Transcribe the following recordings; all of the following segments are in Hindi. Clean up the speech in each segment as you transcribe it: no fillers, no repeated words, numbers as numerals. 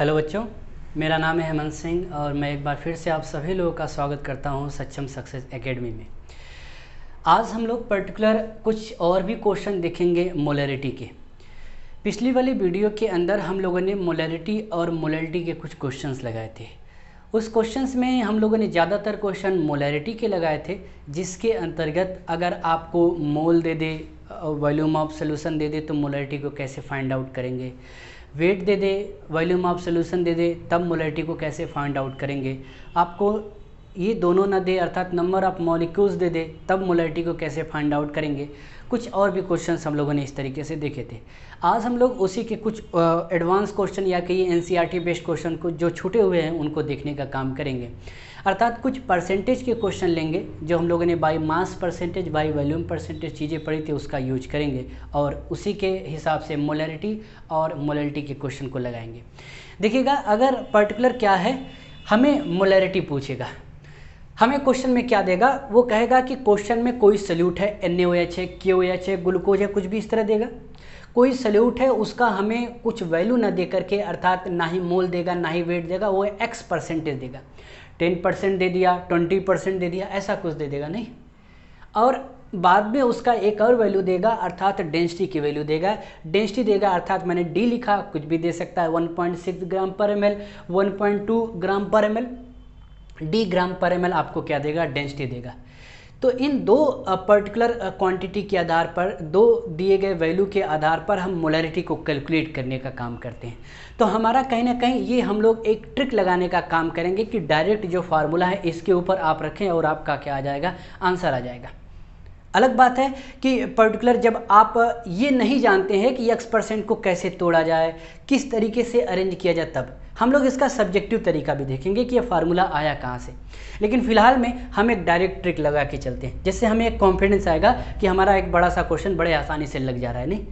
हेलो बच्चों, मेरा नाम है हेमंत सिंह और मैं एक बार फिर से आप सभी लोगों का स्वागत करता हूं सक्षम सक्सेस एकेडमी में। आज हम लोग पर्टिकुलर कुछ और भी क्वेश्चन देखेंगे मोलैरिटी के। पिछली वाली वीडियो के अंदर हम लोगों ने मोलैरिटी और मोलैलिटी के कुछ क्वेश्चंस लगाए थे। उस क्वेश्चंस में हम लोगों ने ज़्यादातर क्वेश्चन मोलैरिटी के लगाए थे, जिसके अंतर्गत अगर आपको मोल दे दे, वॉल्यूम ऑफ सोल्यूशन दे दे तो मोलैरिटी को कैसे फाइंड आउट करेंगे, वेट दे दे, वॉल्यूम ऑफ सोल्यूशन दे दे तब मोलैरिटी को कैसे फाइंड आउट करेंगे, आपको ये दोनों ना दे अर्थात नंबर ऑफ मॉलिक्यूल्स दे दे तब मोलैरिटी को कैसे फाइंड आउट करेंगे। कुछ और भी क्वेश्चंस हम लोगों ने इस तरीके से देखे थे। आज हम लोग उसी के कुछ एडवांस क्वेश्चन या कहिए एनसीईआरटी बेस्ड क्वेश्चन को जो छूटे हुए हैं उनको देखने का काम करेंगे। अर्थात कुछ परसेंटेज के क्वेश्चन लेंगे जो हम लोगों ने by mass percentage, by volume percentage चीज़ें पढ़ी थी, उसका यूज करेंगे और उसी के हिसाब से मोलैरिटी और मोलैलिटी के क्वेश्चन को लगाएंगे। देखिएगा, अगर पर्टिकुलर क्या है, हमें मोलैरिटी पूछेगा, हमें क्वेश्चन में क्या देगा, वो कहेगा कि क्वेश्चन में कोई सल्यूट है, NaOH है, KOH है, ग्लूकोज है, कुछ भी इस तरह देगा। कोई सल्यूट है, उसका हमें कुछ वैल्यू ना दे करके अर्थात ना ही मोल देगा ना ही वेट देगा, वो एक्स परसेंटेज देगा। 10% दे दिया, 20% दे दिया, ऐसा कुछ दे देगा नहीं। और बाद में उसका एक और वैल्यू देगा अर्थात डेंसिटी की वैल्यू देगा। डेंसिटी देगा अर्थात मैंने डी लिखा, कुछ भी दे सकता है, 1.6 ग्राम पर ml, 1.2 ग्राम per ml, D gram per ml आपको क्या देगा, डेंसिटी देगा। तो इन दो पर्टिकुलर क्वांटिटी के आधार पर, दो दिए गए वैल्यू के आधार पर हम मोलैरिटी को कैलकुलेट करने का काम करते हैं। तो हमारा कहीं ना कहीं ये हम लोग एक ट्रिक लगाने का काम करेंगे कि डायरेक्ट जो फार्मूला है इसके ऊपर आप रखें और आपका क्या आ जाएगा, आंसर आ जाएगा। अलग बात है कि पर्टिकुलर जब आप ये नहीं जानते हैं कि x% को कैसे तोड़ा जाए, किस तरीके से अरेंज किया जाए, तब हम लोग इसका सब्जेक्टिव तरीका भी देखेंगे कि ये फार्मूला आया कहाँ से। लेकिन फिलहाल में हम एक डायरेक्ट ट्रिक लगा के चलते हैं, जिससे हमें एक कॉन्फिडेंस आएगा कि हमारा एक बड़ा सा क्वेश्चन बड़े आसानी से लग जा रहा है। नहीं,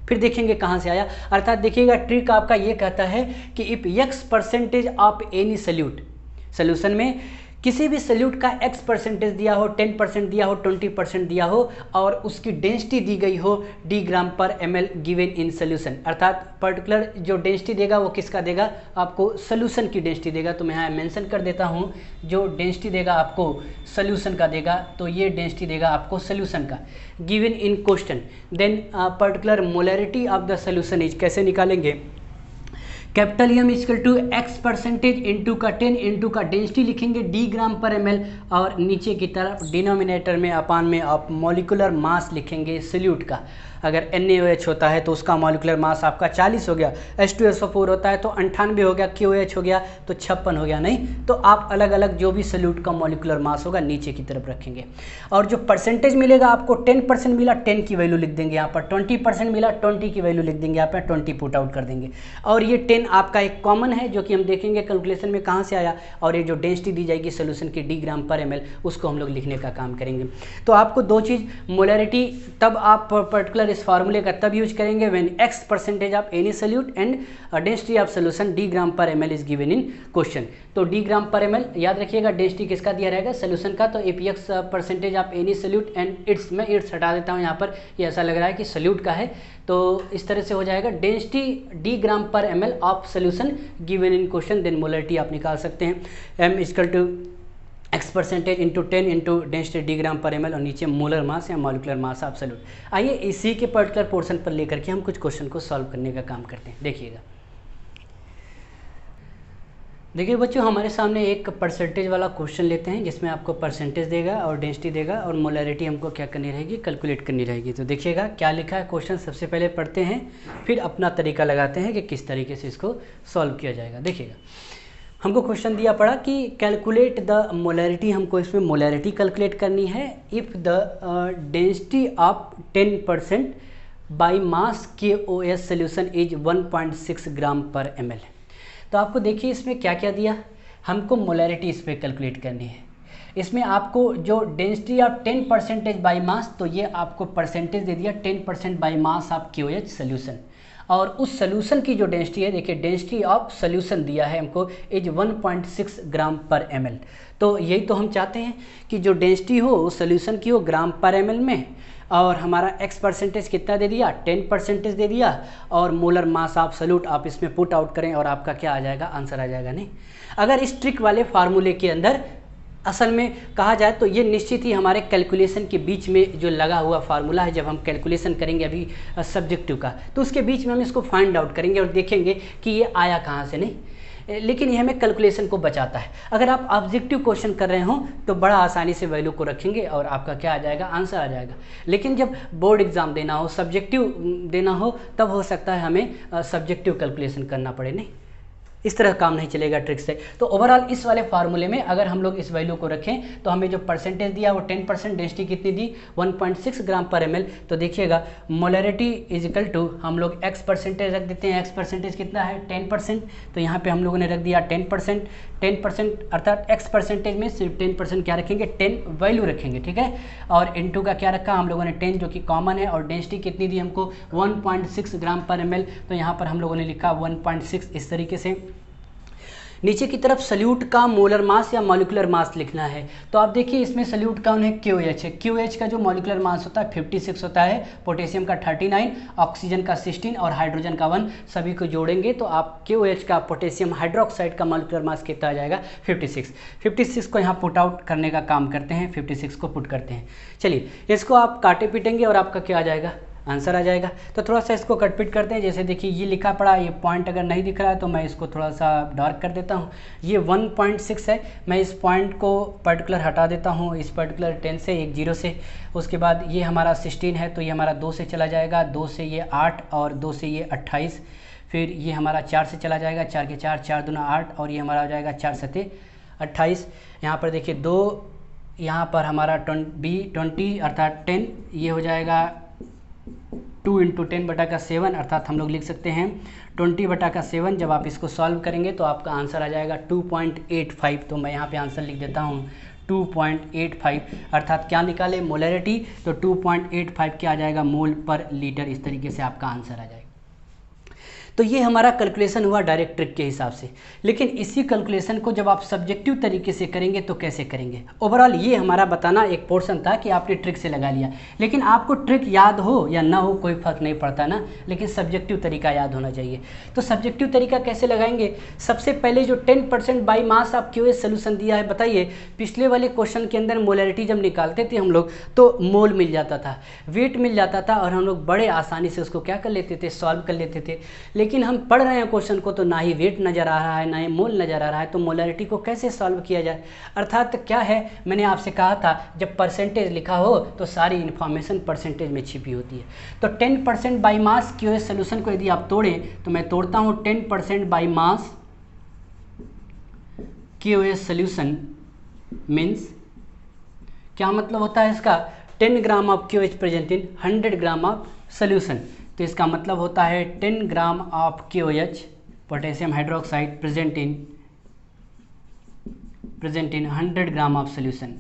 फिर देखेंगे कहाँ से आया। अर्थात देखिएगा, ट्रिक आपका ये कहता है कि if x% of any solution में किसी भी सल्यूट का x% दिया हो, 10% दिया हो, 20% दिया हो और उसकी डेंसिटी दी गई हो D gram per ml given in solution, अर्थात पर्टिकुलर जो डेंसिटी देगा वो किसका देगा, आपको सोल्यूशन की डेंसिटी देगा। तो मैं यहाँ मेंशन कर देता हूँ, जो डेंसिटी देगा आपको सोल्यूशन का देगा, तो ये डेंसिटी देगा आपको सोल्यूशन का given in question. Then particular molarity of the solution is कैसे निकालेंगे, capital M equal to x% into का 10 इंटू का डेंसिटी लिखेंगे डी ग्राम पर ml और नीचे की तरफ डिनोमिनेटर में अपान में आप मॉलिकुलर मास लिखेंगे सल्यूट का। अगर NaOH होता है तो उसका मॉलिकुलर मास आपका 40 हो गया, H2SO4 होता है तो 98 हो गया, KOH हो गया तो 56 हो गया। नहीं तो आप अलग अलग जो भी सल्यूट का मॉलिकुलर मास होगा नीचे की तरफ रखेंगे। और जो परसेंटेज मिलेगा आपको, 10% मिला 10 की वैल्यू लिख देंगे यहाँ पर, 20% मिला 20 की वैल्यू लिख देंगे यहाँ पर, 20 पुट आउट कर देंगे। और ये 10 आपका एक कॉमन है जो कि हम देखेंगे कैलकुलेशन में कहाँ से आया। और ये जो डेंसिटी दी जाएगी सोल्यूशन की डी ग्राम पर ml, उसको हम लोग लिखने का काम करेंगे। तो आपको दो चीज़, मोलैरिटी तब आप पर्टिकुलर इस फार्मूले का तब यूज करेंगे when x% of any solute and density of solution D gram per ml is given in question. तो डी ग्राम पर ml याद रखिएगा, डेंसिटी किसका दिया रहेगा, सोल्यूशन का। तो if x% of any solute and its, मैं इट्स हटा देता हूँ यहाँ पर, ये ऐसा लग रहा है कि सल्यूट का है, तो इस तरह से हो जाएगा density D gram per ml of solution given in question. Then molarity आप निकाल सकते हैं, m equal to x% into 10 into density D gram per ml और नीचे मोलर मास या मॉलिकुलर मास ऑफ सल्यूट। आइए इसी के पर्टिकुलर पोर्शन पर लेकर के हम कुछ क्वेश्चन को सॉल्व करने का काम करते हैं। देखिएगा, देखिए बच्चों, हमारे सामने एक परसेंटेज वाला क्वेश्चन लेते हैं जिसमें आपको परसेंटेज देगा और डेंसिटी देगा और मोलैरिटी हमको क्या करनी रहेगी, कैलकुलेट करनी रहेगी। तो देखिएगा क्या लिखा है क्वेश्चन, सबसे पहले पढ़ते हैं फिर अपना तरीका लगाते हैं कि किस तरीके से इसको सॉल्व किया जाएगा। देखिएगा, हमको क्वेश्चन दिया पड़ा कि कैलकुलेट द मोलैरिटी, हमको इसमें मोलैरिटी कैलकुलेट करनी है if the density of 10% by mass KOH solution is 1.6 gram per ml। तो आपको देखिए इसमें क्या क्या दिया, हमको मोलैरिटी इस पर कैलकुलेट करनी है। इसमें आपको जो डेंसिटी ऑफ 10% बाई मास, तो ये आपको परसेंटेज दे दिया 10% by mass of KOH solution. और उस सोल्यूशन की जो डेंसिटी है, देखिए डेंसिटी ऑफ सोल्यूशन दिया है हमको इज 1.6 ग्राम पर ml। तो यही तो हम चाहते हैं कि जो डेंसिटी हो उस सोल्यूशन की हो ग्राम पर ml में, और हमारा x परसेंटेज कितना दे दिया, 10% दे दिया, और मोलर मास ऑफ सॉल्यूट आप इसमें पुट आउट करें और आपका क्या आ जाएगा, आंसर आ जाएगा। नहीं, अगर इस ट्रिक वाले फार्मूले के अंदर असल में कहा जाए तो ये निश्चित ही हमारे कैलकुलेशन के बीच में जो लगा हुआ फार्मूला है, जब हम कैलकुलेशन करेंगे अभी सब्जेक्टिव का, तो उसके बीच में हम इसको फाइंड आउट करेंगे और देखेंगे कि ये आया कहाँ से। नहीं, लेकिन ये हमें कैलकुलेशन को बचाता है। अगर आप ऑब्जेक्टिव क्वेश्चन कर रहे हो तो बड़ा आसानी से वैल्यू को रखेंगे और आपका क्या आ जाएगा, आंसर आ जाएगा। लेकिन जब बोर्ड एग्जाम देना हो, सब्जेक्टिव देना हो, तब हो सकता है हमें सब्जेक्टिव कैलकुलेशन करना पड़े। नहीं, इस तरह काम नहीं चलेगा ट्रिक से। तो ओवरऑल इस वाले फार्मूले में अगर हम लोग इस वैल्यू को रखें तो हमें जो परसेंटेज दिया वो 10%, डेंसिटी कितनी दी 1.6 ग्राम पर ml। तो देखिएगा मोलरिटी इज इक्वल टू हम लोग x परसेंटेज रख देते हैं। x परसेंटेज कितना है 10%, तो यहाँ पे हम लोगों ने रख दिया 10%। 10% अर्थात x परसेंटेज में सिर्फ 10% क्या रखेंगे, 10 वैल्यू रखेंगे, ठीक है। और इनटू का क्या रखा हम लोगों ने 10 जो कि कॉमन है, और डेंसिटी कितनी दी हमको 1.6 ग्राम पर ml। तो यहाँ पर हम लोगों ने लिखा 1.6 इस तरीके से। नीचे की तरफ सल्यूट का मोलर मास या मॉलिक्यूलर मास लिखना है। तो आप देखिए इसमें सल्यूट का उन्हें QH है। QH का जो मॉलिक्यूलर मास होता है 56 होता है, पोटेशियम का 39, ऑक्सीजन का 16 और हाइड्रोजन का 1, सभी को जोड़ेंगे तो आप QH का पोटेशियम हाइड्रोक्साइड का मॉलिक्यूलर मास कितना आ जाएगा 56। 56 को यहाँ पुट आउट करने का काम करते हैं, 56 को पुट करते हैं। चलिए इसको आप काटे पीटेंगे और आपका क्या आ जाएगा, आंसर आ जाएगा। तो थोड़ा सा इसको कटपिट करते हैं। जैसे देखिए ये लिखा पड़ा, ये पॉइंट अगर नहीं दिख रहा है तो मैं इसको थोड़ा सा डार्क कर देता हूँ। ये 1.6 है, मैं इस पॉइंट को पर्टिकुलर हटा देता हूँ, इस पर्टिकुलर 10 से, एक 0 से। उसके बाद ये हमारा 16 है तो ये हमारा 2 से चला जाएगा, 2 से ये 8 और 2 से ये 28। फिर ये हमारा 4 से चला जाएगा, 4 के 4, 4 दूना 8, और ये हमारा हो जाएगा 4 सते 28। यहाँ पर देखिए 2, यहाँ पर हमारा 20 अर्थात 10, ये हो जाएगा 2 × 10/7 अर्थात हम लोग लिख सकते हैं 20/7। जब आप इसको सॉल्व करेंगे तो आपका आंसर आ जाएगा 2.85। तो मैं यहाँ पे आंसर लिख देता हूँ 2.85, अर्थात क्या निकाले, मोलरिटी। तो 2.85 क्या आ जाएगा, मोल पर लीटर। इस तरीके से आपका आंसर आ जाएगा। तो ये हमारा कैलकुलेशन हुआ डायरेक्ट ट्रिक के हिसाब से। लेकिन इसी कैलकुलेशन को जब आप सब्जेक्टिव तरीके से करेंगे तो कैसे करेंगे। ओवरऑल ये हमारा बताना एक पोर्शन था कि आपने ट्रिक से लगा लिया, लेकिन आपको ट्रिक याद हो या ना हो कोई फर्क नहीं पड़ता ना, लेकिन सब्जेक्टिव तरीका याद होना चाहिए। तो सब्जेक्टिव तरीका कैसे लगाएंगे, सबसे पहले जो 10% by mass of QH solution दिया है, बताइए पिछले वाले क्वेश्चन के अंदर मोलरिटी जब निकालते थे हम लोग तो मोल मिल जाता था, वेट मिल जाता था, और हम लोग बड़े आसानी से उसको क्या कर लेते थे, सॉल्व कर लेते थे। लेकिन हम पढ़ रहे हैं क्वेश्चन को तो ना ही वेट नज़र आ रहा है ना ही मोल नज़र आ रहा है, तो मोलरिटी को कैसे सॉल्व किया जाए। अर्थात क्या है, मैंने आपसे कहा था जब परसेंटेज लिखा हो तो सारी इन्फॉर्मेशन परसेंटेज में छिपी होती है। तो 10% बाई मास QH सोल्यूशन को यदि आप तोड़ें तो मैं तोड़ता हूँ 10% by mass QH solution means क्या मतलब होता है इसका, 10 gram of QH present in 100 gram of solution. तो इसका मतलब होता है 10 gram of QH potassium hydroxide present in 100 gram of solution,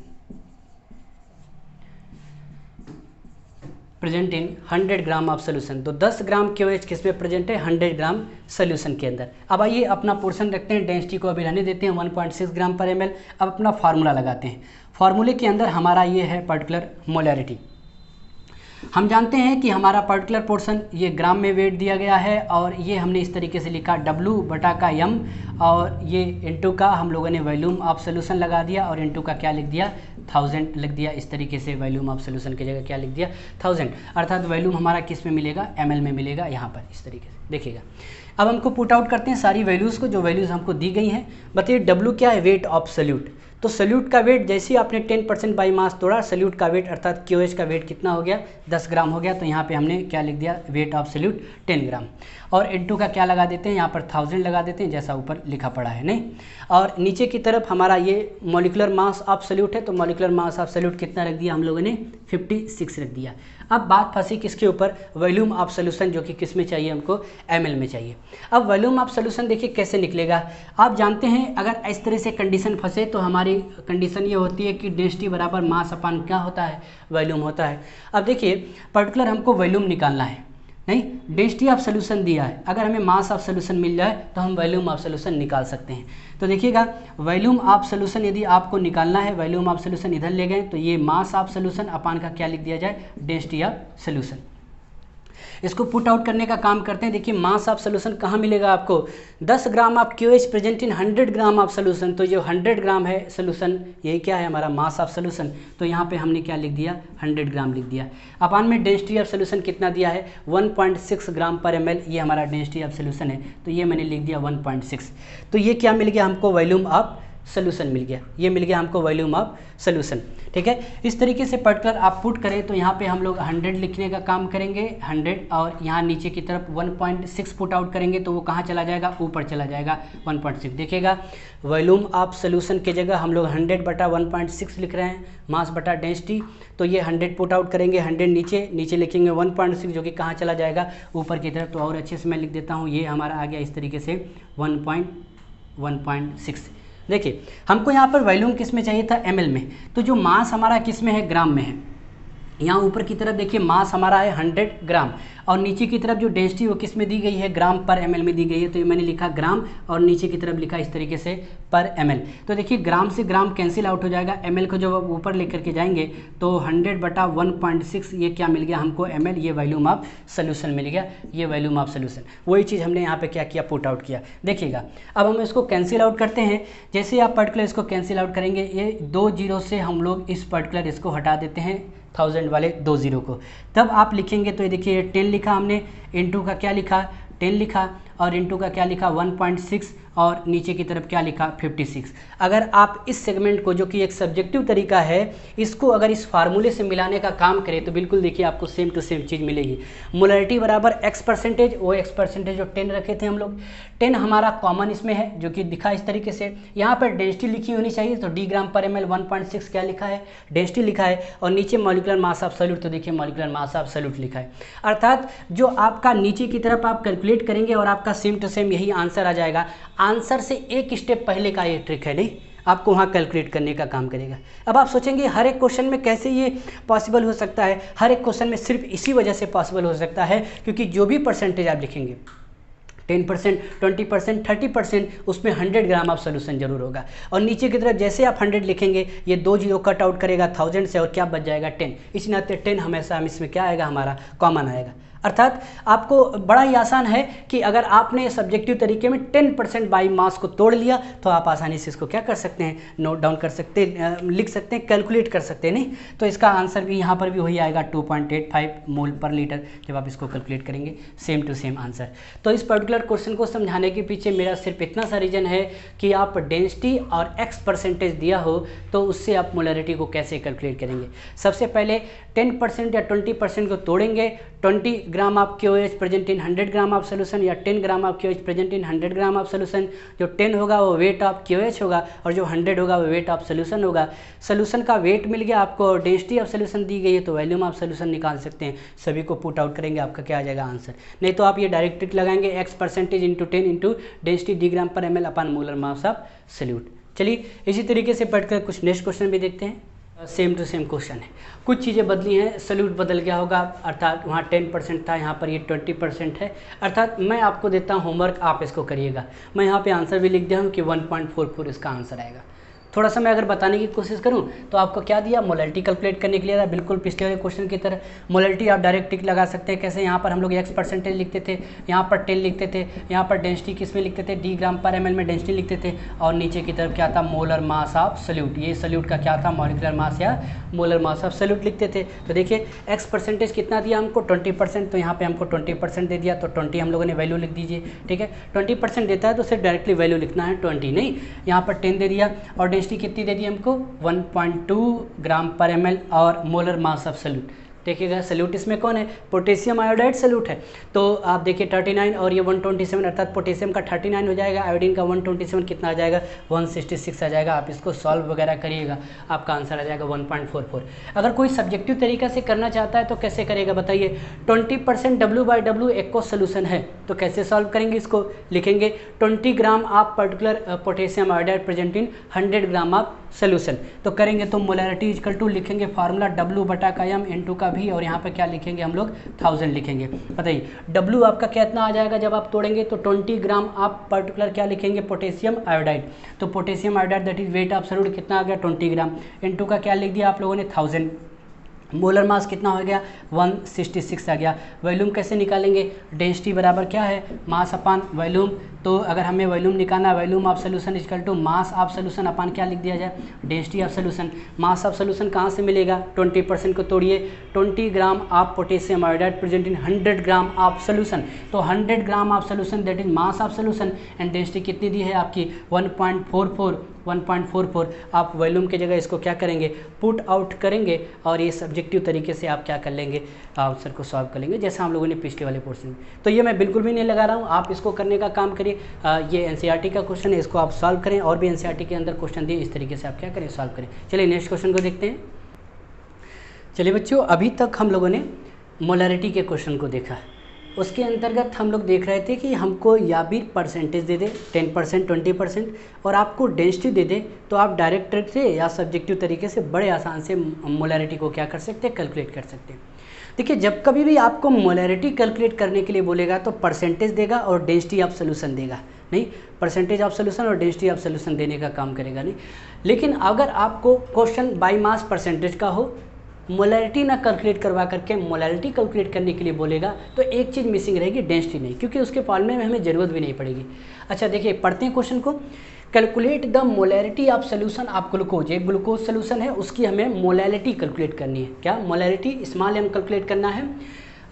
present in 100 gram of solution. तो 10 ग्राम QH किस में प्रेजेंट है, 100 ग्राम सोल्यूशन के अंदर। अब आइए अपना पोर्शन रखते हैं, डेंसिटी को अभी रहने देते हैं 1.6 ग्राम पर ml। अब अपना फार्मूला लगाते हैं। फार्मूले के अंदर हमारा ये है पर्टिकुलर मोलरिटी। हम जानते हैं कि हमारा पर्टिकुलर पोर्शन ये ग्राम में वेट दिया गया है, और ये हमने इस तरीके से लिखा W/m, और ये इनटू का हम लोगों ने वॉल्यूम ऑफ सोल्यूशन लगा दिया, और इनटू का क्या लिख दिया 1000 लिख दिया। इस तरीके से वॉल्यूम ऑफ सोल्यूशन की जगह क्या लिख दिया 1000, अर्थात वॉल्यूम हमारा किस में मिलेगा, ml में मिलेगा। यहाँ पर इस तरीके से देखिएगा। अब हमको पुट आउट करते हैं सारी वैल्यूज़ को, जो वैल्यूज़ हमको दी गई हैं। बताइए W क्या है, वेट ऑफ सल्यूट। तो सल्यूट का वेट जैसे ही आपने 10% बाई मास तोड़ा, सल्यूट का वेट अर्थात QH का वेट कितना हो गया, 10 ग्राम हो गया। तो यहाँ पे हमने क्या लिख दिया, वेट ऑफ सल्यूट 10 ग्राम, और इनटू का क्या लगा देते हैं, यहाँ पर 1000 लगा देते हैं जैसा ऊपर लिखा पड़ा है। नहीं, और नीचे की तरफ हमारा ये मॉलिक्यूलर मास ऑफ सल्यूट है, तो मॉलिक्यूलर मास ऑफ सल्यूट कितना रख दिया हम लोगों ने 56 रख दिया। अब बात फंसी किसके ऊपर, वॉल्यूम ऑफ सोल्यूशन, जो कि किस में चाहिए हमको, ml में चाहिए। अब वॉल्यूम ऑफ सोल्यूशन देखिए कैसे निकलेगा। आप जानते हैं अगर इस तरह से कंडीशन फंसे तो हमारी कंडीशन ये होती है कि डेंसिटी बराबर मास अपान क्या होता है, वॉल्यूम होता है। अब देखिए पर्टिकुलर हमको वॉल्यूम निकालना है, नहीं, डेंसिटी ऑफ सोल्यूशन दिया है, अगर हमें मास ऑफ सोल्यूशन मिल जाए तो हम वॉल्यूम ऑफ सोल्यूशन निकाल सकते हैं। तो देखिएगा वॉल्यूम ऑफ सोल्यूशन यदि आपको निकालना है, वॉल्यूम ऑफ सोल्यूशन इधर ले गए तो ये मास ऑफ सोल्यूशन अपान का क्या लिख दिया जाए, डेंसिटी ऑफ सोल्यूशन। इसको पुट आउट करने का काम करते हैं। देखिए मास ऑफ सोल्यूशन कहाँ मिलेगा आपको, 10 gram of QH present in 100 gram of solution. तो जो 100 ग्राम है सोल्यूशन, यही क्या है हमारा मास ऑफ सोल्यूशन। तो यहाँ पे हमने क्या लिख दिया, 100 ग्राम लिख दिया। अपान में डेंसिटी ऑफ सोल्यूशन कितना दिया है, 1.6 ग्राम पर ml, ये हमारा डेंसिटी ऑफ सोल्यूशन है। तो ये मैंने लिख दिया 1.6। तो ये क्या मिल गया हमको, वॉल्यूम ऑफ सोल्यूशन मिल गया, ये मिल गया हमको वॉल्यूम ऑफ सोल्यूशन। ठीक है, इस तरीके से पर्टिकुलर आप पुट करें तो यहाँ पे हम लोग 100 लिखने का काम करेंगे, 100, और यहाँ नीचे की तरफ 1.6 पुट आउट करेंगे तो वो कहाँ चला जाएगा, ऊपर चला जाएगा 1.6। देखिएगा वॉल्यूम ऑफ सोल्यूशन की जगह हम लोग 100 बटा 1.6 लिख रहे हैं, मास बटा डेंसिटी। तो ये 100 पुट आउट करेंगे, 100 नीचे लिखेंगे 1.6 जो कि कहाँ चला जाएगा, ऊपर की तरफ। तो और अच्छे से मैं लिख देता हूँ, ये हमारा आ गया इस तरीके से 1.6। देखिए हमको यहाँ पर वॉल्यूम किस में चाहिए था, ml में, तो जो मास हमारा किस में है, ग्राम में है। यहाँ ऊपर की तरफ देखिए मास हमारा है 100 ग्राम, और नीचे की तरफ जो डेंसिटी वो किस में दी गई है, ग्राम पर ml में दी गई है। तो ये मैंने लिखा ग्राम, और नीचे की तरफ लिखा इस तरीके से पर ml। तो देखिए ग्राम से ग्राम कैंसिल आउट हो जाएगा, ml को जब आप ऊपर लेकर के जाएंगे तो 100 बटा 1.6, ये क्या मिल गया हमको, ml, ये वॉल्यूम ऑफ सोल्यूशन मिल गया, ये वॉल्यूम ऑफ सोल्यूशन। वही चीज़ हमने यहाँ पे क्या किया, पुट आउट किया। देखिएगा अब हम इसको कैंसिल आउट करते हैं। जैसे आप पर्टिकुलर इसको कैंसिल आउट करेंगे, ये 2 जीरो से हम लोग इस पर्टिकुलर इसको हटा देते हैं, 1000 वाले 2 जीरो को, तब आप लिखेंगे तो ये देखिए 10 लिखा हमने, इनटू का क्या लिखा, 10 लिखा, और इनटू का क्या लिखा 1.6, और नीचे की तरफ क्या लिखा 56। अगर आप इस सेगमेंट को, जो कि एक सब्जेक्टिव तरीका है, इसको अगर इस फार्मूले से मिलाने का काम करें तो बिल्कुल देखिए आपको सेम टू सेम चीज़ मिलेगी। मोलरिटी बराबर x परसेंटेज, वो x परसेंटेज जो 10 रखे थे हम लोग, 10 हमारा कॉमन इसमें है जो कि दिखा इस तरीके से। यहाँ पर डेंसिटी लिखी होनी चाहिए, तो d ग्राम पर ml 1.6 क्या लिखा है, डेंसिटी लिखा है, और नीचे मॉलिक्यूलर मास ऑफ सॉल्यूट, तो देखिए मॉलिक्यूलर मास ऑफ सॉल्यूट लिखा है। अर्थात जो आपका नीचे की तरफ आप कैलकुलेट करेंगे और आपका सेम टू सेम यही आंसर आ जाएगा। आंसर से एक स्टेप पहले का ये ट्रिक है, नहीं आपको वहाँ कैलकुलेट करने का काम करेगा। अब आप सोचेंगे हर एक क्वेश्चन में कैसे ये पॉसिबल हो सकता है, हर एक क्वेश्चन में सिर्फ इसी वजह से पॉसिबल हो सकता है क्योंकि जो भी परसेंटेज आप लिखेंगे 10%, 20%, 30%, उसमें 100 ग्राम ऑफ सोल्यूशन जरूर होगा। और नीचे की तरफ जैसे आप 100 लिखेंगे, ये 2 जीरो कट आउट करेगा 1000 से, और क्या बच जाएगा 10। इस नाते 10 हमेशा हम इसमें क्या आएगा, हमारा कॉमन आएगा। अर्थात आपको बड़ा ही आसान है कि अगर आपने सब्जेक्टिव तरीके में 10% बाई मास को तोड़ लिया तो आप आसानी से इसको क्या कर सकते हैं, नोट डाउन कर सकते हैं, लिख सकते हैं, कैलकुलेट कर सकते हैं। नहीं तो इसका आंसर भी यहाँ पर भी वही आएगा 2.85 मोल पर लीटर, जब आप इसको कैलकुलेट करेंगे सेम टू सेम आंसर। तो इस पर्टिकुलर क्वेश्चन को समझाने के पीछे मेरा सिर्फ इतना सा रीजन है कि आप डेंसिटी और x परसेंटेज दिया हो तो उससे आप मोलरिटी को कैसे कैलकुलेट करेंगे। सबसे पहले 10% या 20% को तोड़ेंगे, 20 gram of QOH present in 100 gram of solution, या 10 gram of QOH present in 100 gram of solution. जो 10 होगा वो वेट ऑफ QOH होगा, और जो 100 होगा वो वेट ऑफ सोल्यूशन होगा। सोल्यूशन का वेट मिल गया आपको, डेंसिटी ऑफ सोल्यूशन दी गई है, तो वॉल्यूम ऑफ सोल्यूशन निकाल सकते हैं। सभी को पुट आउट करेंगे, आपका क्या आ जाएगा आंसर। नहीं तो आप ये डायरेक्ट ट्रिक लगाएंगे, x percentage into 10 into density D gram per ml upon molar mass of solute. चलिए इसी तरीके से पढ़कर कुछ नेक्स्ट क्वेश्चन भी देखते हैं। सेम टू सेम क्वेश्चन है, कुछ चीज़ें बदली हैं, सोल्यूट बदल गया होगा, अर्थात वहाँ 10% था, यहाँ पर ये 20% है। अर्थात मैं आपको देता हूँ होमवर्क, आप इसको करिएगा। मैं यहाँ पे आंसर भी लिख दिया हूँ कि 1.44 इसका आंसर आएगा। थोड़ा सा मैं अगर बताने की कोशिश करूं तो आपको क्या दिया, मोलरिटी कैलकुलेट करने के लिए था, बिल्कुल पिछले वाले क्वेश्चन की तरह। मोलरिटी आप डायरेक्ट टिक लगा सकते हैं। कैसे, यहाँ पर हम लोग x परसेंटेज लिखते थे, यहाँ पर 10 लिखते थे, यहाँ पर डेंसिटी किस में लिखते थे, डी ग्राम पर ml में डेंसिटी लिखते थे, और नीचे की तरफ क्या था, मोलर मास ऑफ सोल्यूट। ये सोल्यूट का क्या था, मॉलिक्यूलर मास या मोलर मास ऑफ सोल्यूट लिखते थे। तो देखिए x परसेंटेज कितना दिया हमको, 20%, तो यहाँ पर हमको 20% दे दिया, तो 20 हम लोगों ने वैल्यू लिख दीजिए। ठीक है, 20% देता है तो सिर्फ डायरेक्टली वैल्यू लिखना है 20, नहीं यहाँ पर 10 दे दिया, और डेंसिटी कितनी दे दी को 1.2 ग्राम पर ml, और मोलर मास ऑफ सोल्यूट। देखिएगा सोल्यूट इसमें कौन है, पोटेशियम आयोडाइड सोल्यूट है। तो आप देखिए 39 और ये 127, अर्थात पोटेशियम का 39 हो जाएगा, आयोडीन का 127 कितना आ जाएगा, 166 आ जाएगा। आप इसको सॉल्व वगैरह करिएगा, आपका आंसर आ जाएगा 1.44। अगर कोई सब्जेक्टिव तरीका से करना चाहता है तो कैसे करेगा बताइए। 20% W/W एक्वस सोल्यूशन है, तो कैसे सॉल्व करेंगे, इसको लिखेंगे 20 gram of particular potassium iodide present in 100 gram of solution. तो करेंगे तो मोलैरिटी इक्वल टू लिखेंगे फार्मूला W/m N2 का V, और यहाँ पर क्या लिखेंगे हम लोग 1000 लिखेंगे। बताइए W आपका कितना आ जाएगा जब आप तोड़ेंगे, तो 20 ग्राम आप पर्टिकुलर क्या लिखेंगे, पोटेशियम आयोडाइड। तो potassium iodide that is weight of solute कितना आ गया 20 ग्राम। N2 का क्या लिख दिया आप लोगों ने 1000। मोलर मास कितना हो गया 166 आ गया। वॉल्यूम कैसे निकालेंगे, डेंसिटी बराबर क्या है मास अपान वॉल्यूम। तो अगर हमें वॉल्यूम निकालना, volume of solution equal to mass of solution upon क्या लिख दिया जाए, density of solution. Mass of solution कहाँ से मिलेगा, 20% को तोड़िए, 20 gram of potassium iodide present in 100 gram of solution. तो 100 gram of solution that is mass of solution, and density कितनी दी है आपकी 1.44। आप वॉल्यूम की जगह इसको क्या करेंगे, पुट आउट करेंगे, और ये सब्जेक्टिव तरीके से आप क्या कर लेंगे, आंसर को सॉल्व कर लेंगे, जैसा हम लोगों ने पिछले वाले पोर्शन में। तो ये मैं बिल्कुल भी नहीं लगा रहा हूँ, आप इसको करने का काम करिए। ये एनसीईआरटी का क्वेश्चन है, इसको आप सॉल्व करें, और भी एनसीईआरटी के अंदर क्वेश्चन दिए इस तरीके से आप क्या करें, सॉल्व करें। चलिए नेक्स्ट क्वेश्चन को देखते हैं। चलिए बच्चों, अभी तक हम लोगों ने मोलैरिटी के क्वेश्चन को देखा, उसके अंतर्गत हम लोग देख रहे थे कि हमको या भी परसेंटेज दे दे 10%, 20%, और आपको डेंसिटी दे दे, तो आप डायरेक्ट ट्रिक से या सब्जेक्टिव तरीके से बड़े आसान से मोलैरिटी को क्या कर सकते हैं, कैलकुलेट कर सकते हैं। देखिए जब कभी भी आपको मोलैरिटी कैलकुलेट करने के लिए बोलेगा तो परसेंटेज देगा और डेंसिटी ऑफ सोल्यूशन देगा, नहीं परसेंटेज ऑफ सोल्यूशन और डेंसिटी ऑफ सोल्यूशन देने का काम करेगा नहीं। लेकिन अगर आपको क्वेश्चन बाय मास परसेंटेज का हो, मोलैरिटी ना कैलकुलेट करवा करके मोलैरिटी कैलकुलेट करने के लिए बोलेगा, तो एक चीज़ मिसिंग रहेगी, डेंसिटी नहीं, क्योंकि उसके फॉर्मूले में हमें ज़रूरत भी नहीं पड़ेगी। अच्छा देखिए पढ़ते हैं क्वेश्चन को। Calculate the molarity of solution of glucose. एक ग्लूकोज सोल्यूशन है, उसकी हमें मोलैरिटी कैलकुलेट करनी है। क्या मोलैरिटी स्मॉल m कैलकुलेट करना है।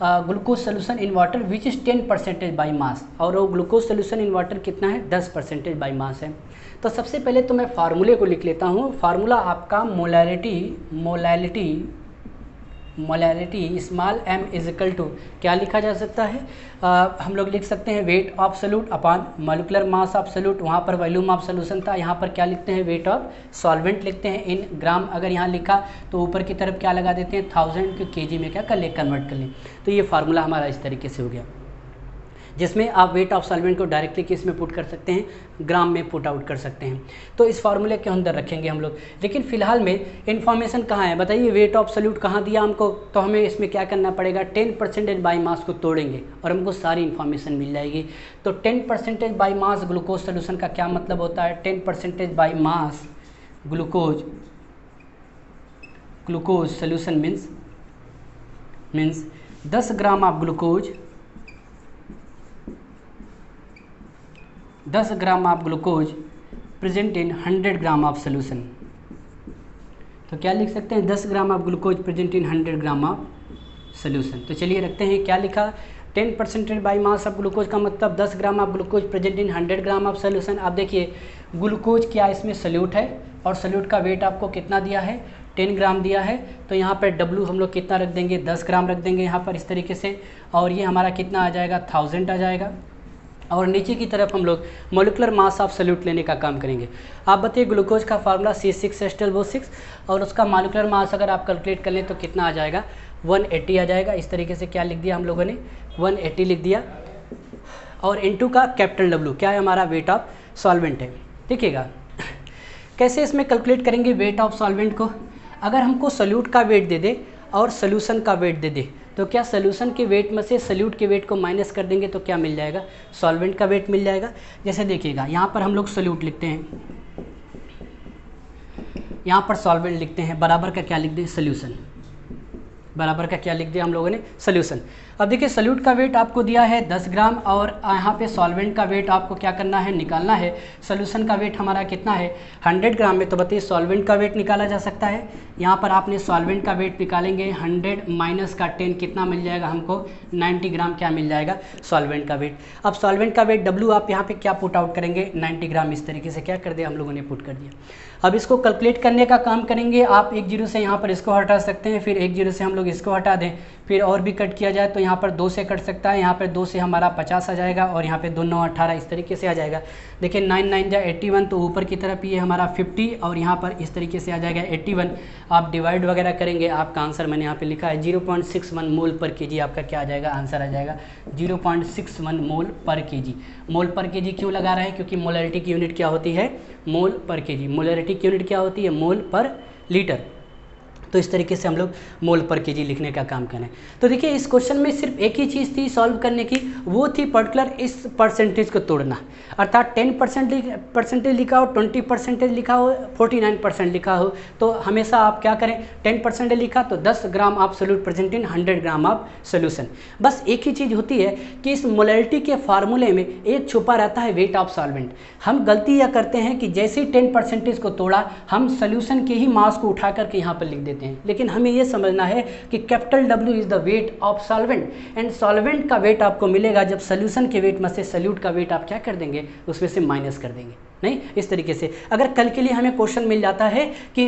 Glucose solution in water which is 10% by mass, और वो ग्लूकोज सोल्यूशन इन वाटर कितना है 10% बाई मास है। तो सबसे पहले तो मैं फार्मूले को लिख लेता हूँ। फार्मूला आपका molarity small m is equal to क्या लिखा जा सकता है, हम लोग लिख सकते हैं weight of solute upon molecular mass of solute. वहाँ पर वॉल्यूम ऑफ सोल्यूशन था, यहाँ पर क्या लिखते हैं वेट ऑफ सॉल्वेंट लिखते हैं इन ग्राम। अगर यहाँ लिखा तो ऊपर की तरफ क्या लगा देते हैं 1000 के केजी में क्या कर ले, कन्वर्ट कर लें। तो ये फार्मूला हमारा इस तरीके से हो गया, जिसमें आप वेट ऑफ सॉल्वेंट को डायरेक्टली किस में पुट कर सकते हैं, ग्राम में पुट आउट कर सकते हैं। तो इस फार्मूले के अंदर रखेंगे हम लोग। लेकिन फिलहाल में इन्फॉर्मेशन कहाँ है बताइए, वेट ऑफ सोल्यूट कहाँ दिया हमको, तो हमें इसमें क्या करना पड़ेगा 10% बाई मास को तोड़ेंगे और हमको सारी इन्फॉर्मेशन मिल जाएगी। तो 10% बाई मास ग्लूकोज सोल्यूशन का क्या मतलब होता है, 10% by mass glucose solution means 10 gram of glucose, 10 gram of glucose present in 100 gram of solution. तो क्या लिख सकते हैं 10 gram of glucose present in 100 gram of solution. तो चलिए रखते हैं, क्या लिखा 10% बाई मास ऑफ ग्लूकोज का मतलब 10 gram of glucose present in 100 gram of solution. अब देखिए ग्लूकोज क्या इसमें सोल्यूट है, और सोल्यूट का वेट आपको कितना दिया है 10 ग्राम दिया है। तो यहाँ पर W हम लोग कितना रख देंगे 10 ग्राम रख देंगे यहाँ पर इस तरीके से, और ये हमारा कितना आ जाएगा 1000 आ जाएगा। और नीचे की तरफ हम लोग मोलिकुलर मास ऑफ सोल्यूट लेने का काम करेंगे। आप बताइए ग्लूकोज का फार्मूला C6H12O6, और उसका मोलिकुलर मास अगर आप कैलकुलेट कर लें तो कितना आ जाएगा 180 आ जाएगा। इस तरीके से क्या लिख दिया हम लोगों ने 180 लिख दिया। और इनटू का कैपिटल W क्या है हमारा वेट ऑफ सॉल्वेंट है। देखिएगा कैसे इसमें कैलकुलेट करेंगे वेट ऑफ सॉल्वेंट को। अगर हमको सोल्यूट का वेट दे दे और सोल्यूशन का वेट दे दे, तो क्या सोल्यूशन के वेट में से सोल्यूट के वेट को माइनस कर देंगे तो क्या मिल जाएगा, सॉल्वेंट का वेट मिल जाएगा। जैसे देखिएगा यहाँ पर हम लोग सोल्यूट लिखते हैं, यहाँ पर सॉल्वेंट लिखते हैं, बराबर का क्या लिख दें सोल्यूशन, बराबर का क्या लिख दिया हम लोगों ने सोल्यूशन। अब देखिए सोल्यूट का वेट आपको दिया है 10 ग्राम, और यहाँ पे सॉल्वेंट का वेट आपको क्या करना है निकालना है। सोल्यूशन का वेट हमारा कितना है 100 ग्राम में, तो बताइए सॉल्वेंट का वेट निकाला जा सकता है। यहाँ पर आपने सॉल्वेंट का वेट निकालेंगे 100 माइनस का 10 कितना मिल जाएगा हमको 90 ग्राम क्या मिल जाएगा सॉल्वेंट का वेट। अब सॉल्वेंट का वेट W आप यहाँ पे क्या पुट आउट करेंगे 90 ग्राम, इस तरीके से क्या कर दिया हम लोगों ने पुट कर दिया। अब इसको कैलकुलेट करने का काम करेंगे। आप एक जीरो से यहाँ पर इसको हटा सकते हैं, फिर एक जीरो से हम लोग इसको हटा दें, फिर और भी कट किया जाए तो यहाँ पर 2 से कट सकता है, यहाँ पर 2 से हमारा 50 आ जाएगा, और यहाँ पे 2 9 18 इस तरीके से आ जाएगा। देखिए 9 9 जा 81, तो ऊपर की तरफ ये हमारा 50 और यहाँ पर इस तरीके से आ जाएगा 81। आप डिवाइड वगैरह करेंगे, आपका आंसर मैंने यहाँ पे लिखा है 0.61 मोल पर केजी, आपका क्या आ जाएगा आंसर आ जाएगा 0.61 मोल पर केजी। मोल पर केजी क्यों लगा रहे हैं, क्योंकि मोलैरिटी की यूनिट क्या होती है मोल पर केजी। मोलैरिटी मोलैरिटी की यूनिट क्या होती है? मोल पर लीटर। तो इस तरीके से हम लोग मोल पर केजी लिखने का काम करें। तो देखिए इस क्वेश्चन में सिर्फ एक ही चीज़ थी सॉल्व करने की, वो थी पर्टिकुलर इस परसेंटेज को तोड़ना। अर्थात 10% लिखा हो, 20% लिखा हो, 49% लिखा हो, तो हमेशा आप क्या करें, 10% लिखा तो 10 gram of solute present in 100 gram of solution. बस एक ही चीज़ होती है कि इस मोलैरिटी के फार्मूले में एक छुपा रहता है वेट ऑफ सॉल्वेंट। हम गलती यह करते हैं कि जैसे ही 10% को तोड़ा हम सोल्यूशन के ही मास को उठा करके यहाँ पर लिख देते हैं, लेकिन हमें यह समझना है कि capital W is the weight of solvent, and solvent का वेट आपको मिलेगा जब सोल्यूशन के वेट में से सोल्यूट का वेट आप क्या कर देंगे, उसमें से माइनस कर देंगे। नहीं, इस तरीके से अगर कल के लिए हमें क्वेश्चन मिल जाता है कि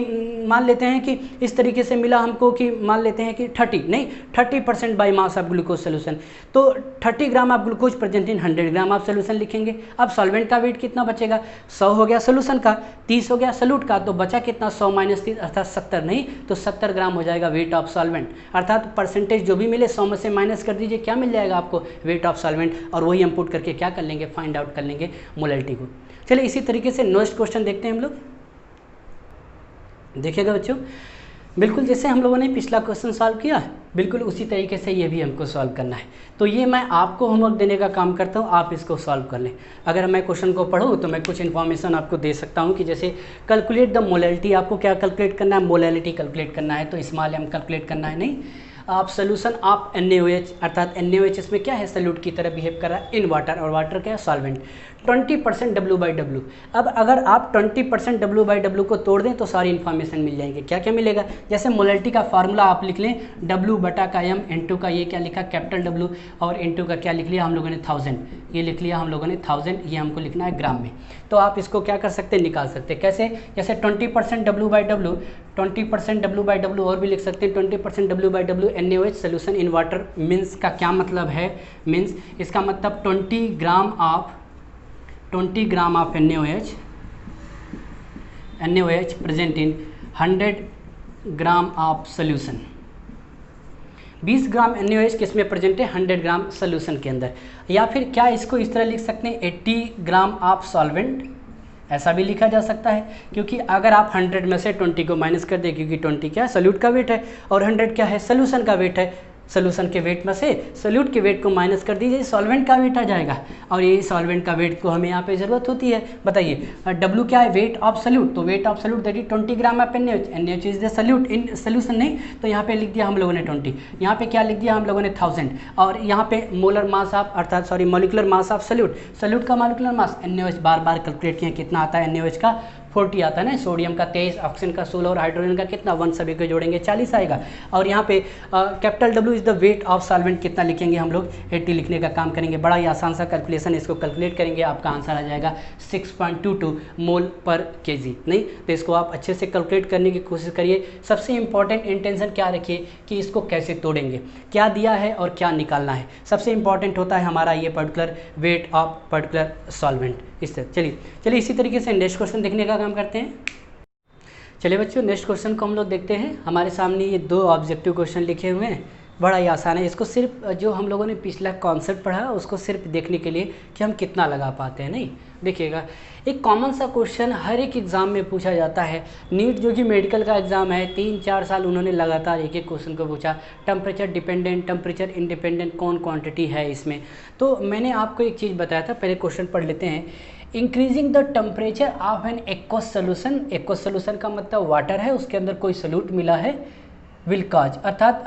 मान लेते हैं कि इस तरीके से मिला हमको कि मान लेते हैं कि 30% by mass of glucose solution, तो 30 gram of glucose present in 100 gram of solution लिखेंगे। अब सॉल्वेंट का वेट कितना बचेगा, 100 हो गया सोल्यूशन का, 30 हो गया सोल्यूट का, तो बचा कितना, 100 माइनस 30 अर्थात 70, नहीं तो 70 ग्राम हो जाएगा वेट ऑफ सॉल्वेंट। अर्थात परसेंटेज जो भी मिले 100 में से माइनस कर दीजिए, क्या मिल जाएगा आपको, वेट ऑफ सॉल्वेंट, और वही हम पुट करके क्या कर लेंगे, फाइंड आउट कर लेंगे मोलैरिटी को। चलिए इसी तरीके से नेक्स्ट क्वेश्चन देखते हैं हम लोग। देखिएगा बच्चों, बिल्कुल जैसे हम लोगों ने पिछला क्वेश्चन सॉल्व किया, बिल्कुल उसी तरीके से ये भी हमको सॉल्व करना है। तो ये मैं आपको होमवर्क देने का काम करता हूँ, आप इसको सॉल्व कर लें। अगर मैं क्वेश्चन को पढ़ूँ तो मैं कुछ इन्फॉर्मेशन आपको दे सकता हूँ कि जैसे कैलकुलेट द मोलैरिटी, आपको क्या कैलकुलेट करना है, मोलैरिटी कैलकुलेट करना है, तो स्मॉल m कैलकुलेट करना है, नहीं आप सोल्यूशन ऑफ NaOH, अर्थात NaOH इसमें क्या है, सॉल्यूट की तरह बिहेव कर रहा है इन वाटर, और वाटर क्या है, सॉल्वेंट, 20% W/W। अब अगर आप 20% W/W को तोड़ दें तो सारी इन्फॉर्मेशन मिल जाएंगे। क्या क्या मिलेगा, जैसे मोलैरिटी का फार्मूला आप लिख लें, W/m, N2 का ये क्या लिखा कैपिटल W, और N2 का क्या लिख लिया हम लोगों ने 1000, ये लिख लिया हम लोगों ने 1000, ये हमको लिखना है ग्राम में। तो आप इसको क्या कर सकते हैं, निकाल सकते हैं। कैसे, जैसे 20% W/W, 20% W/W और भी लिख सकते हैं, 20% W/W NaOH solution in water, means का क्या मतलब है, मीन्स इसका मतलब 20 gram of NaOH present in 100 gram of solution. 20 gram NaOH किस में प्रेजेंट है, 100 ग्राम सोल्यूशन के अंदर। या फिर क्या इसको इस तरह लिख सकते हैं, 80 ग्राम ऑफ सॉल्वेंट, ऐसा भी लिखा जा सकता है, क्योंकि अगर आप 100 में से 20 को माइनस कर दें, क्योंकि 20 क्या है, सोल्यूट का वेट है, और 100 क्या है, सोल्यूशन का वेट है, सोल्यूशन के वेट में से सोल्यूट के वेट को माइनस कर दीजिए, सॉल्वेंट का वेट आ जाएगा, और यही सॉल्वेंट का वेट को हमें यहाँ पे ज़रूरत होती है। बताइए W क्या है, वेट ऑफ सोल्यूट, तो weight of solute that is 20 gram of NaOH is the solute in solution, नहीं तो यहाँ पे लिख दिया हम लोगों ने 20, यहाँ पे क्या लिख दिया हम लोगों ने 1000, और यहाँ पे मोलर मास ऑफ, अर्थात sorry molecular mass of solute का मोलिकुलर मास NaOH बार बार कैलकुलेट किया, कितना आता है, NaOH का 40 आता है ना, सोडियम का 23, ऑक्सीजन का 16 और हाइड्रोजन का कितना 1, सभी को जोड़ेंगे 40 आएगा। और यहाँ पे capital W is the weight of solvent, कितना लिखेंगे हम लोग, 80 लिखने का काम करेंगे। बड़ा ही आसान सा कैलकुलेशन, इसको कैलकुलेट करेंगे आपका आंसर आ जाएगा 6.22 मोल पर केजी। नहीं तो इसको आप अच्छे से कैलकुलेट करने की कोशिश करिए। सबसे इंपॉर्टेंट इंटेंशन क्या रखिए कि इसको कैसे तोड़ेंगे, क्या दिया है और क्या निकालना है, सबसे इंपॉर्टेंट होता है हमारा ये particular weight of particular solvent. इस तरह चलिए इसी तरीके से नेक्स्ट क्वेश्चन देखने का काम करते हैं। चलिए बच्चों, नेक्स्ट क्वेश्चन को हम लोग देखते हैं। हमारे सामने ये 2 ऑब्जेक्टिव क्वेश्चन लिखे हुए हैं, बड़ा ही आसान है। इसको सिर्फ जो हम लोगों ने पिछला कॉन्सेप्ट पढ़ा उसको सिर्फ देखने के लिए कि हम कितना लगा पाते हैं। नहीं देखिएगा, एक कॉमन सा क्वेश्चन हर एक एग्ज़ाम में पूछा जाता है। नीट जो कि मेडिकल का एग्ज़ाम है, 3-4 साल उन्होंने लगातार एक क्वेश्चन को पूछा, टेम्परेचर डिपेंडेंट, टेम्परेचर इंडिपेंडेंट कौन क्वांटिटी है इसमें। तो मैंने आपको एक चीज़ बताया था, पहले क्वेश्चन पढ़ लेते हैं। Increasing the temperature of an aqueous solution, aqueous solution का मतलब वाटर है, उसके अंदर कोई सोल्यूट मिला है, विल कॉज, अर्थात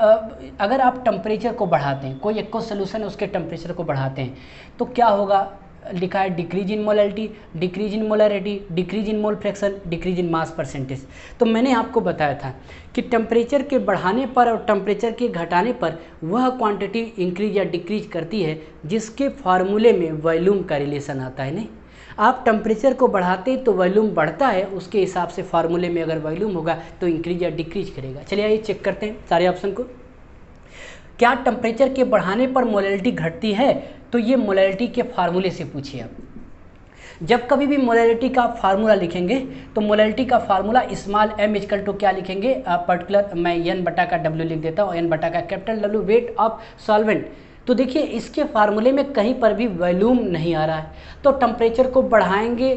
अगर आप टेम्परेचर को बढ़ाते हैं, कोई एक्वस सोल्यूशन है उसके टेम्परेचर को बढ़ाते हैं तो क्या होगा, लिखा है decrease in molarity, decrease in molarity, decrease in mole fraction, decrease in mass percentage. तो मैंने आपको बताया था कि टेम्परेचर के बढ़ाने पर और टेम्परेचर के घटाने पर वह क्वांटिटी इंक्रीज या डिक्रीज करती है जिसके फार्मूले में वॉल्यूम का रिलेशन आता है। नहीं, आप टेम्परेचर को बढ़ाते तो वॉल्यूम बढ़ता है, उसके हिसाब से फार्मूले में अगर वॉल्यूम होगा तो इंक्रीज या डिक्रीज करेगा। चलिए आइए चेक करते हैं सारे ऑप्शन को। क्या टेम्परेचर के बढ़ाने पर मोलैरिटी घटती है, तो ये मोलैरिटी के फार्मूले से पूछिए आप। जब कभी भी मोलैरिटी का फार्मूला लिखेंगे तो मोलैरिटी का formula small m equal to क्या लिखेंगे, पर्टिकुलर मैं n/W लिख देता हूँ, n/ का capital W weight of solvent. तो देखिए इसके फार्मूले में कहीं पर भी वॉल्यूम नहीं आ रहा है, तो टेम्परेचर को बढ़ाएंगे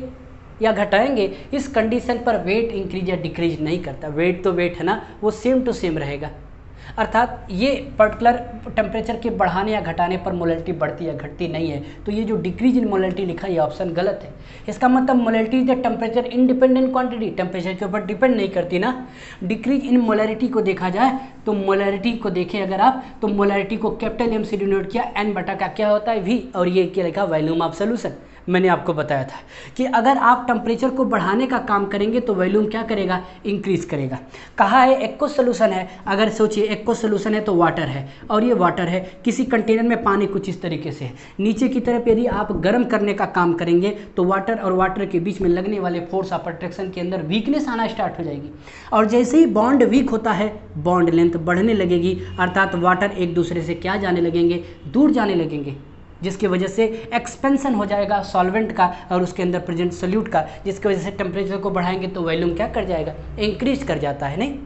या घटाएंगे, इस कंडीशन पर वेट इंक्रीज या डिक्रीज नहीं करता। वेट तो वेट है ना, वो सेम टू सेम रहेगा। अर्थात ये पर्टिकुलर टेम्परेचर के बढ़ाने या घटाने पर मोलैलिटी बढ़ती या घटती नहीं है। तो ये जो डिक्रीज इन मोलैलिटी लिखा है ये ऑप्शन गलत है। इसका मतलब molality is the temperature independent quantity, temperature के ऊपर डिपेंड नहीं करती ना। डिक्रीज इन मोलैलिटी को देखा जाए तो मोलैलिटी को देखें अगर आप, तो मोलैलिटी को कैपिटल एम से डिनोट किया, एन बटा का क्या होता है वी, और ये क्या लिखा वॉल्यूम ऑफ सोल्यूशन। मैंने आपको बताया था कि अगर आप टेम्परेचर को बढ़ाने का काम करेंगे तो वॉल्यूम क्या करेगा, इंक्रीज करेगा। कहा है एक्वस सोल्यूशन है, अगर सोचिए एक्वस सोल्यूशन है तो वाटर है, और ये वाटर है, किसी कंटेनर में पानी कुछ इस तरीके से है, नीचे की तरफ यदि आप गर्म करने का काम करेंगे तो वाटर और वाटर के बीच में लगने वाले फोर्स ऑफ अट्रैक्शन के अंदर वीकनेस आना स्टार्ट हो जाएगी, और जैसे ही बॉन्ड वीक होता है बॉन्ड लेंथ बढ़ने लगेगी, अर्थात वाटर एक दूसरे से क्या जाने लगेंगे, दूर जाने लगेंगे, जिसकी वजह से एक्सपेंशन हो जाएगा सॉल्वेंट का और उसके अंदर प्रेजेंट सोल्यूट का, जिसकी वजह से टेम्परेचर को बढ़ाएंगे तो वॉल्यूम क्या कर जाएगा, इंक्रीज कर जाता है। नहीं,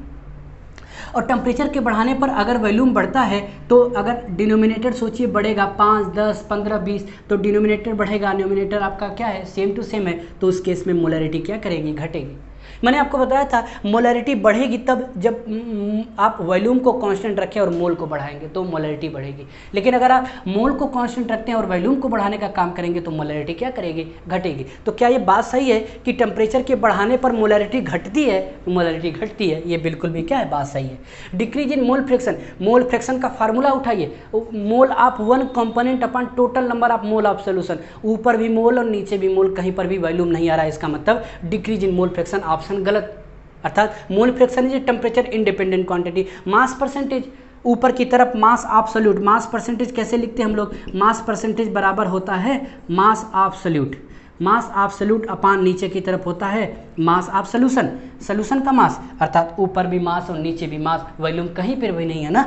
और टेम्परेचर के बढ़ाने पर अगर वॉल्यूम बढ़ता है तो अगर डिनोमिनेटर सोचिए बढ़ेगा 5, 10, 15, 20, तो डिनोमिनेटर बढ़ेगा, न्यूमिनेटर आपका क्या है सेम टू सेम है, तो उस केस में मोलैरिटी क्या करेगी, घटेगी। मैंने आपको बताया था मोलैरिटी बढ़ेगी तब जब आप वॉल्यूम को कांस्टेंट रखें और मोल को बढ़ाएंगे तो मोलैरिटी बढ़ेगी, लेकिन अगर आप मोल को कांस्टेंट रखते हैं और वॉल्यूम को बढ़ाने का काम करेंगे तो मोलैरिटी क्या करेगी, घटेगी। तो क्या ये बात सही है कि टेम्परेचर के बढ़ाने पर मोलैरिटी घटती है, मोलैरिटी घटती है, ये बिल्कुल भी क्या है, बात सही है। Decrease in mole fraction, mole fraction का फार्मूला उठाइए, mole of one component upon total number of mole of solution, ऊपर भी मोल और नीचे भी मोल, कहीं पर भी वॉल्यूम नहीं आ रहा है, इसका मतलब decrease in mole fraction option गलत। अर्थात mole fraction is temperature independent quantity. Mass percentage, ऊपर की तरफ मास एब्सोल्यूट, मास परसेंटेज कैसे लिखते हैं हम लोग, मास परसेंटेज बराबर होता है मास एब्सोल्यूट, मास एब्सोल्यूट अपान नीचे की तरफ होता है मास ऑफ सोल्यूशन, सोल्यूशन का मास, अर्थात ऊपर भी मास और नीचे भी मास, वॉल्यूम कहीं पर भी नहीं है ना।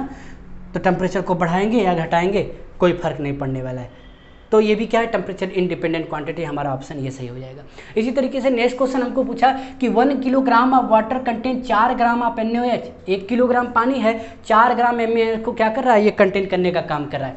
तो टेम्परेचर को बढ़ाएंगे या घटाएंगे कोई फर्क नहीं पड़ने वाला है। तो ये भी क्या है, टेम्परेचर इंडिपेंडेंट क्वांटिटी, हमारा ऑप्शन ये सही हो जाएगा। इसी तरीके से नेक्स्ट क्वेश्चन हमको पूछा कि 1 kilogram of water contain 4 gram of NaOH, 1 kilogram पानी है, 4 ग्राम NaOH को क्या कर रहा है, ये कंटेन करने का काम कर रहा है।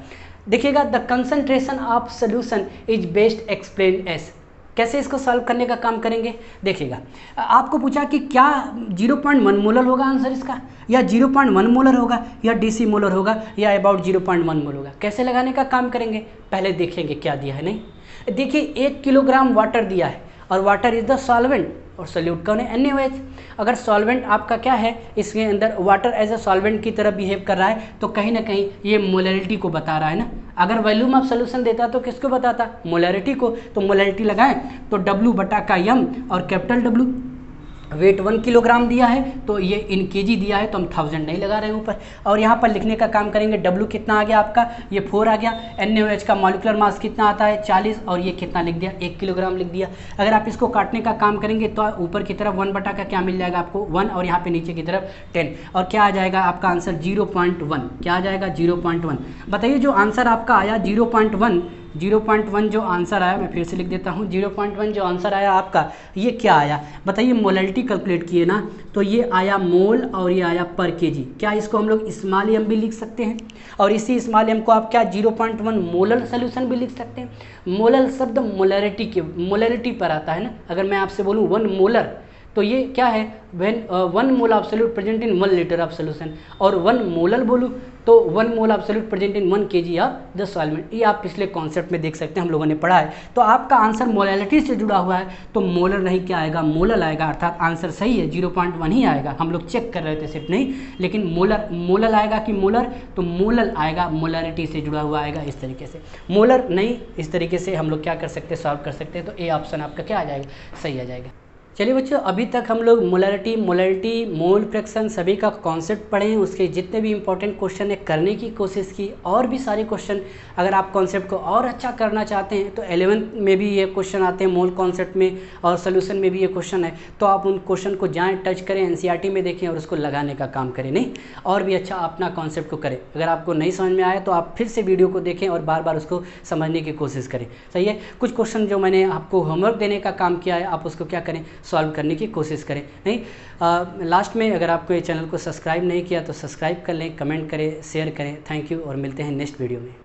देखिएगा the concentration of solution is best explain S, कैसे इसको सॉल्व करने का काम करेंगे। देखिएगा आपको पूछा कि क्या 0.1 मोलर होगा आंसर इसका, या 0.1 मोलर होगा, या DC मोलर होगा, या अबाउट 0.1 मोल होगा। कैसे लगाने का काम करेंगे, पहले देखेंगे क्या दिया है। नहीं, देखिए 1 किलोग्राम वाटर दिया है और वाटर इज द सॉल्वेंट और सोल्यूट कौन है, NaOH। अगर सॉल्वेंट आपका क्या है, इसके अंदर वाटर एज अ सॉल्वेंट की तरह बिहेव कर रहा है तो कहीं ना कहीं ये मोलैरिटी को बता रहा है ना। अगर वॉल्यूम ऑफ सोल्यूशन देता तो किसको बताता, मोलैरिटी को। तो मोलैरिटी लगाएं तो W बटा का M और कैपिटल W, वेट 1 किलोग्राम दिया है तो ये इन केजी दिया है तो हम 1000 नहीं लगा रहे हैं ऊपर, और यहाँ पर लिखने का काम करेंगे। W कितना आ गया आपका, ये 4 आ गया। NaOH का मॉलिक्यूलर मास कितना आता है 40, और ये कितना लिख दिया, 1 किलोग्राम लिख दिया। अगर आप इसको काटने का काम करेंगे तो ऊपर की तरफ 1 बटा का क्या मिल जाएगा आपको 1, और यहाँ पे नीचे की तरफ 10, और क्या आ जाएगा आपका आंसर 0.1, क्या आ जाएगा 0.1। बताइए जो आंसर आपका आया 0.1 जो आंसर आया, मैं फिर से लिख देता हूँ, 0.1 जो आंसर आया आपका, ये क्या आया बताइए। मोलैलिटी कैलकुलेट किए ना तो ये आया मोल और ये आया पर केजी। क्या इसको हम लोग स्मॉल m भी लिख सकते हैं, और इसी स्मॉल m को आप क्या 0.1 मोलर सोल्यूशन भी लिख सकते हैं। मोलर शब्द मोलैरिटी पर आता है ना। अगर मैं आपसे बोलूँ 1 मोलर तो ये क्या है, when 1 mole of solute present in 1 litre of solution, और 1 मोलर बोलूँ तो 1 mole of solute present in 1 kg of the solvent. ये आप पिछले कॉन्सेप्ट में देख सकते हैं, हम लोगों ने पढ़ा है। तो आपका आंसर मोलैलिटी से जुड़ा हुआ है तो मोलर नहीं, क्या आएगा, मोलर आएगा। अर्थात आंसर सही है, 0.1 ही आएगा। हम लोग चेक कर रहे थे सिर्फ नहीं, लेकिन मोलर आएगा कि मोलर, तो मोलर आएगा, मोलैरिटी से जुड़ा हुआ आएगा इस तरीके से। मोलर नहीं, इस तरीके से हम लोग क्या कर सकते हैं, सॉल्व कर सकते हैं। तो ए ऑप्शन आपका क्या आ जाएगा, सही आ जाएगा। चलिए बच्चों, अभी तक हम लोग मोलैरिटी, मोल फ्रैक्शन सभी का कॉन्सेप्ट पढ़े हैं, उसके जितने भी इंपॉर्टेंट क्वेश्चन है करने की कोशिश की। और भी सारे क्वेश्चन अगर आप कॉन्सेप्ट को और अच्छा करना चाहते हैं तो 11th में भी ये क्वेश्चन आते हैं मोल कॉन्सेप्ट में, और सोल्यूशन में भी ये क्वेश्चन है। तो आप उन क्वेश्चन को जाएँ, टच करें, NCERT में देखें और उसको लगाने का काम करें, नहीं और भी अच्छा अपना कॉन्सेप्ट को करें। अगर आपको नहीं समझ में आया तो आप फिर से वीडियो को देखें और बार बार उसको समझने की कोशिश करें, सही है। कुछ क्वेश्चन जो मैंने आपको होमवर्क देने का काम किया है, आप उसको क्या करें, सॉल्व करने की कोशिश करें। नहीं, लास्ट में अगर आपको ये चैनल को सब्सक्राइब नहीं किया तो सब्सक्राइब कर लें, कमेंट करें, शेयर करें। थैंक यू, और मिलते हैं नेक्स्ट वीडियो में।